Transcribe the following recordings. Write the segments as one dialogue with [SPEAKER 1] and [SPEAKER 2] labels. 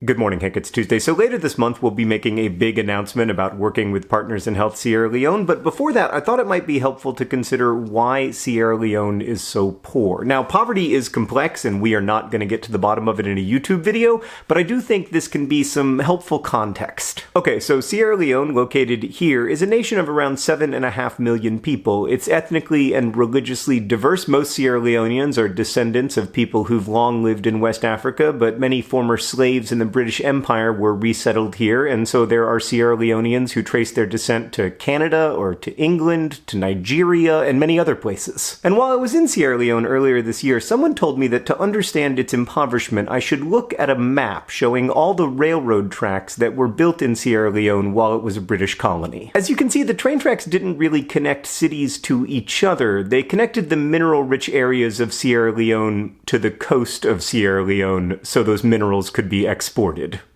[SPEAKER 1] Good morning, Hank. It's Tuesday. So later this month, we'll be making a big announcement about working with Partners in Health Sierra Leone. But before that, I thought it might be helpful to consider why Sierra Leone is so poor. Now, poverty is complex, and we are not going to get to the bottom of it in a YouTube video, but I do think this can be some helpful context. Okay, so Sierra Leone, located here, is a nation of around 7.5 million people. It's ethnically and religiously diverse. Most Sierra Leoneans are descendants of people who've long lived in West Africa, but many former slaves in the British Empire were resettled here, and so there are Sierra Leoneans who trace their descent to Canada or to England, to Nigeria, and many other places. And while I was in Sierra Leone earlier this year, someone told me that to understand its impoverishment, I should look at a map showing all the railroad tracks that were built in Sierra Leone while it was a British colony. As you can see, the train tracks didn't really connect cities to each other. They connected the mineral-rich areas of Sierra Leone to the coast of Sierra Leone so those minerals could be exported.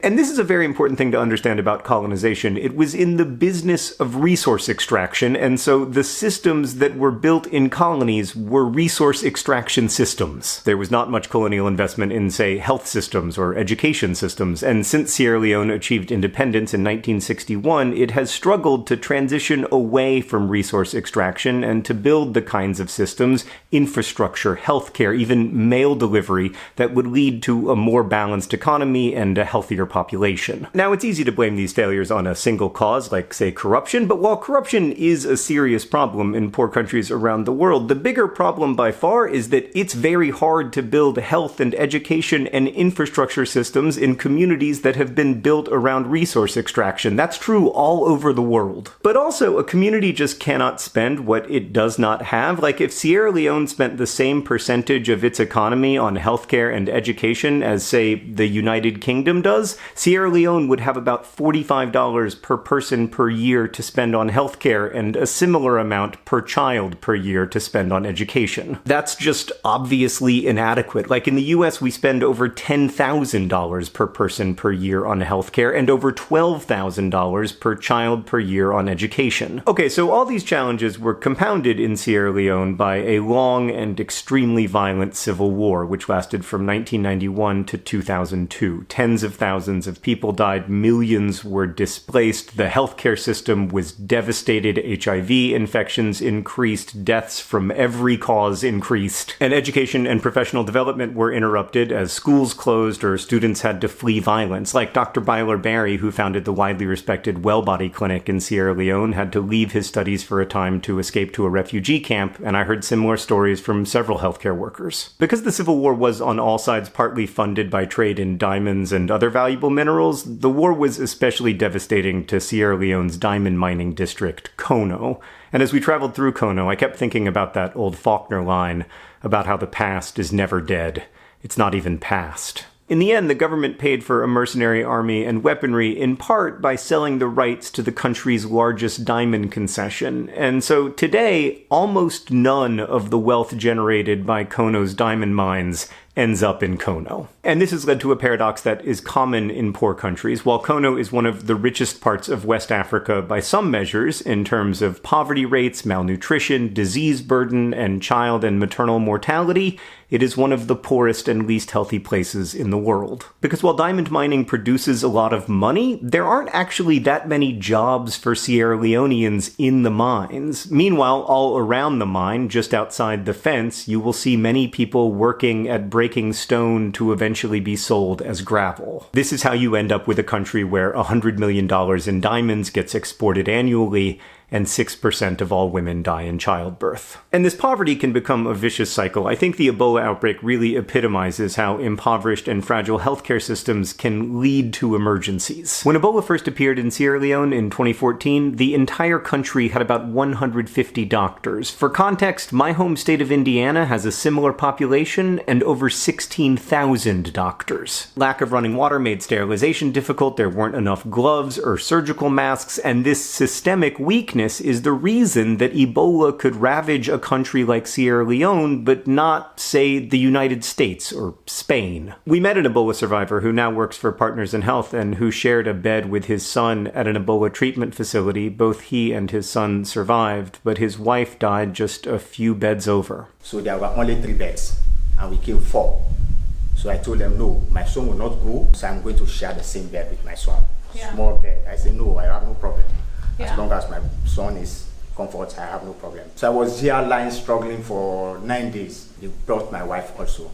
[SPEAKER 1] And this is a very important thing to understand about colonization. It was in the business of resource extraction, and so the systems that were built in colonies were resource extraction systems. There was not much colonial investment in, say, health systems or education systems, and since Sierra Leone achieved independence in 1961, it has struggled to transition away from resource extraction and to build the kinds of systems, infrastructure, healthcare, even mail delivery, that would lead to a more balanced economy and a healthier population. Now, it's easy to blame these failures on a single cause, like, say, corruption, but while corruption is a serious problem in poor countries around the world, the bigger problem by far is that it's very hard to build health and education and infrastructure systems in communities that have been built around resource extraction. That's true all over the world. But also, a community just cannot spend what it does not have. Like, if Sierra Leone spent the same percentage of its economy on healthcare and education as, say, the United Kingdom does, Sierra Leone would have about $45 per person per year to spend on healthcare and a similar amount per child per year to spend on education. That's just obviously inadequate. Like, in the US, we spend over $10,000 per person per year on healthcare and over $12,000 per child per year on education. Okay, so all these challenges were compounded in Sierra Leone by a long and extremely violent civil war, which lasted from 1991 to 2002. Tens of thousands of people died, millions were displaced, the healthcare system was devastated, HIV infections increased, deaths from every cause increased, and education and professional development were interrupted as schools closed or students had to flee violence. Like Dr. Byler Barry, who founded the widely respected Wellbody Clinic in Sierra Leone, had to leave his studies for a time to escape to a refugee camp, and I heard similar stories from several healthcare workers. Because the Civil War was on all sides partly funded by trade in diamonds and other valuable minerals, the war was especially devastating to Sierra Leone's diamond mining district, Kono. And as we traveled through Kono, I kept thinking about that old Faulkner line about how the past is never dead. It's not even past. In the end, the government paid for a mercenary army and weaponry in part by selling the rights to the country's largest diamond concession. And so today, almost none of the wealth generated by Kono's diamond mines ends up in Kono. And this has led to a paradox that is common in poor countries. While Kono is one of the richest parts of West Africa by some measures in terms of poverty rates, malnutrition, disease burden, and child and maternal mortality, it is one of the poorest and least healthy places in the world. Because while diamond mining produces a lot of money, there aren't actually that many jobs for Sierra Leoneans in the mines. Meanwhile, all around the mine, just outside the fence, you will see many people working at breaking stone to eventually be sold as gravel. This is how you end up with a country where $100 million in diamonds gets exported annually, and 6% of all women die in childbirth. And this poverty can become a vicious cycle. I think the Ebola outbreak really epitomizes how impoverished and fragile healthcare systems can lead to emergencies. When Ebola first appeared in Sierra Leone in 2014, the entire country had about 150 doctors. For context, my home state of Indiana has a similar population and over 16,000 doctors. Lack of running water made sterilization difficult, there weren't enough gloves or surgical masks, and this systemic weakness is the reason that Ebola could ravage a country like Sierra Leone, but not, say, the United States or Spain. We met an Ebola survivor who now works for Partners in Health and who shared a bed with his son at an Ebola treatment facility. Both he and his son survived, but his wife died just a few beds over.
[SPEAKER 2] So there were only 3 beds, and we killed 4. So I told them, no, my son will not go, so I'm going to share the same bed with my son.
[SPEAKER 3] Yeah.
[SPEAKER 2] Small bed. I said, no, I have no problem.
[SPEAKER 3] Yeah.
[SPEAKER 2] As long as my son is comfort, I have no problem. So I was here lying, struggling for 9 days. They brought my wife also.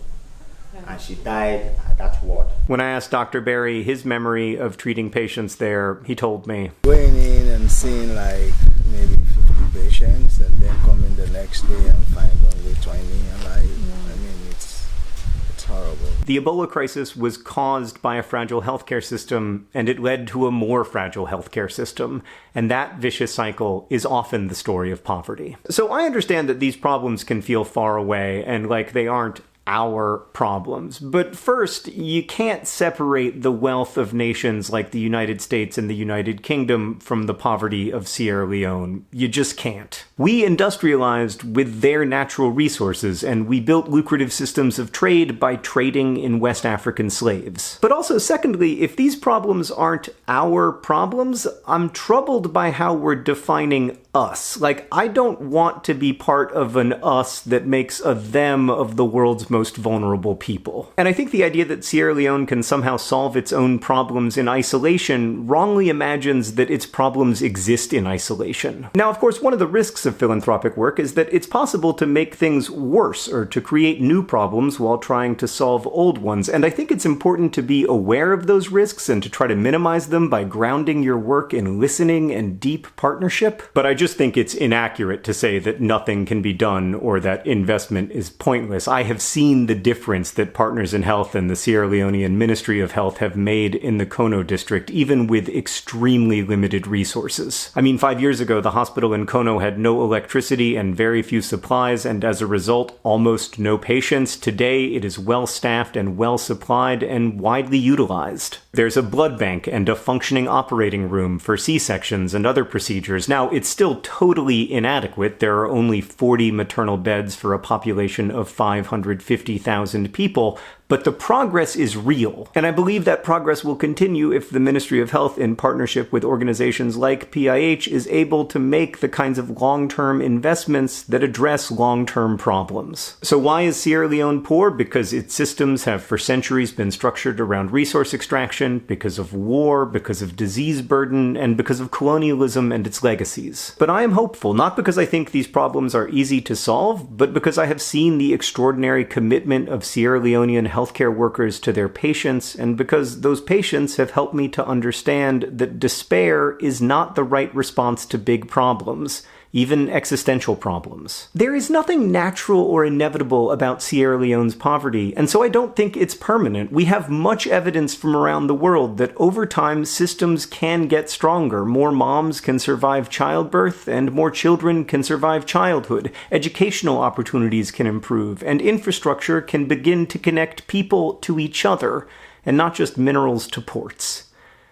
[SPEAKER 2] And she died at that ward.
[SPEAKER 1] When I asked Dr. Berry his memory of treating patients there, he told me,
[SPEAKER 4] going in and seeing like maybe 50 patients and then coming the next day and find only 20 alive. I mean, it's horrible.
[SPEAKER 1] The Ebola crisis was caused by a fragile healthcare system, and it led to a more fragile healthcare system. And that vicious cycle is often the story of poverty. So I understand that these problems can feel far away and like they aren't our problems. But first, you can't separate the wealth of nations like the United States and the United Kingdom from the poverty of Sierra Leone. You just can't. We industrialized with their natural resources, and we built lucrative systems of trade by trading in West African slaves. But also, secondly, if these problems aren't our problems, I'm troubled by how we're defining us. Like, I don't want to be part of an us that makes a them of the world's most vulnerable people. And I think the idea that Sierra Leone can somehow solve its own problems in isolation wrongly imagines that its problems exist in isolation. Now, of course, one of the risks of philanthropic work is that it's possible to make things worse or to create new problems while trying to solve old ones. And I think it's important to be aware of those risks and to try to minimize them by grounding your work in listening and deep partnership. But I just think it's inaccurate to say that nothing can be done or that investment is pointless. I have seen the difference that Partners in Health and the Sierra Leonean Ministry of Health have made in the Kono district, even with extremely limited resources. I mean, 5 years ago, the hospital in Kono had no electricity and very few supplies, and as a result, almost no patients. Today, it is well-staffed and well-supplied and widely utilized. There's a blood bank and a functioning operating room for C-sections and other procedures. Now, it's still totally inadequate. There are only 40 maternal beds for a population of 550,000 people, but the progress is real. And I believe that progress will continue if the Ministry of Health, in partnership with organizations like PIH, is able to make the kinds of long-term investments that address long-term problems. So why is Sierra Leone poor? Because its systems have for centuries been structured around resource extraction, because of war, because of disease burden, and because of colonialism and its legacies. But I am hopeful, not because I think these problems are easy to solve, but because I have seen the extraordinary commitment of Sierra Leonean healthcare workers to their patients, and because those patients have helped me to understand that despair is not the right response to big problems, even existential problems. There is nothing natural or inevitable about Sierra Leone's poverty, and so I don't think it's permanent. We have much evidence from around the world that over time systems can get stronger. More moms can survive childbirth, and more children can survive childhood. Educational opportunities can improve, and infrastructure can begin to connect people to each other, and not just minerals to ports.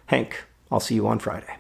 [SPEAKER 1] Hank, I'll see you on Friday.